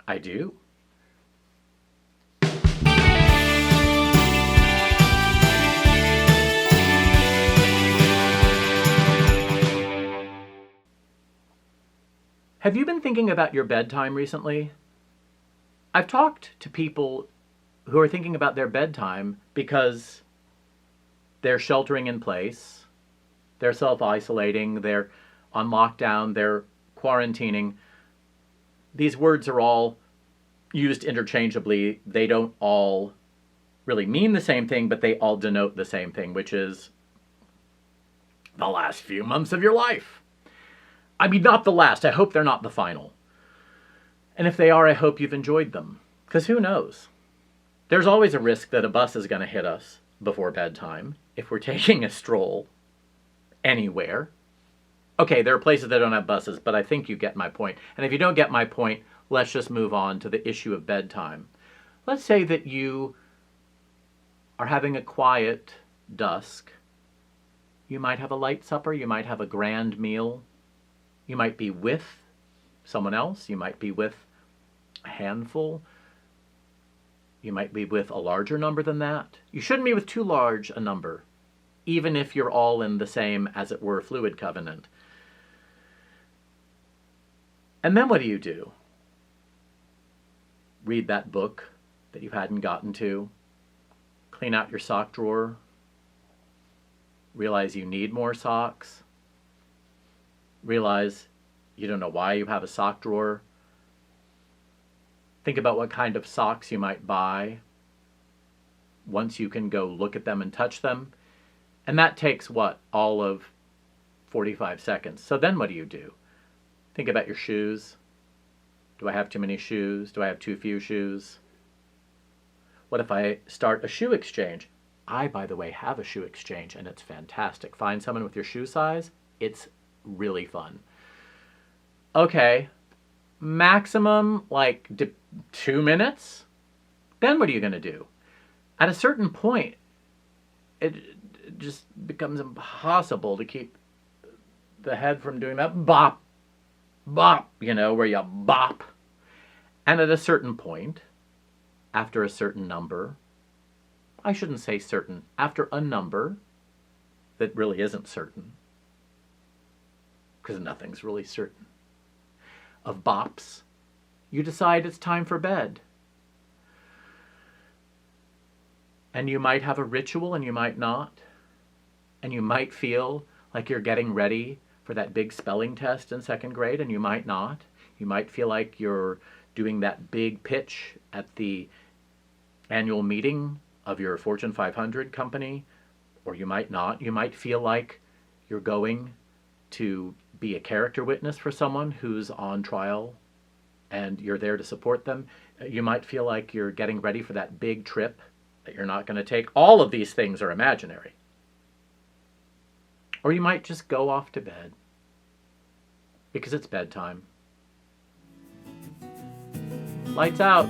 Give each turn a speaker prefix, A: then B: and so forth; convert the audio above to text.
A: I do. Have you been thinking about your bedtime recently? I've talked to people who are thinking about their bedtime because they're sheltering in place, they're self-isolating, they're on lockdown, they're quarantining. These words are all used interchangeably. They don't all really mean the same thing, but they all denote the same thing, which is the last few months of your life. I mean, not the last. I hope they're not the final. And if they are, I hope you've enjoyed them. Because who knows? There's always a risk that a bus is going to hit us before bedtime if we're taking a stroll anywhere. Okay, there are places that don't have buses, but I think you get my point. And if you don't get my point, let's just move on to the issue of bedtime. Let's say that you are having a quiet dusk. You might have a light supper. You might have a grand meal. You might be with someone else. You might be with a handful. You might be with a larger number than that. You shouldn't be with too large a number, even if you're all in the same, as it were, fluid covenant. And then what do? Read that book that you hadn't gotten to. Clean out your sock drawer. Realize you need more socks. Realize you don't know why you have a sock drawer. Think about what kind of socks you might buy once you can go look at them and touch them. And that takes, what, all of 45 seconds. So then what do? Think about your shoes. Do I have too many shoes? Do I have too few shoes? What if I start a shoe exchange? I, by the way, have a shoe exchange, and it's fantastic. Find someone with your shoe size. It's really fun. Okay, maximum like 2 minutes? Then what are you going to do? At a certain point, it just becomes impossible to keep the head from doing that bop, bop, where you bop. And at a certain point, after a certain number, I shouldn't say certain, after a number that really isn't certain, because nothing's really certain, of bops, you decide it's time for bed. And you might have a ritual and you might not. And you might feel like you're getting ready for that big spelling test in second grade, and you might not. You might feel like you're doing that big pitch at the annual meeting of your Fortune 500 company, or you might not. You might feel like you're going to be a character witness for someone who's on trial and you're there to support them. You might feel like you're getting ready for that big trip that you're not going to take. All of these things are imaginary. Or you might just go off to bed because it's bedtime. Lights out.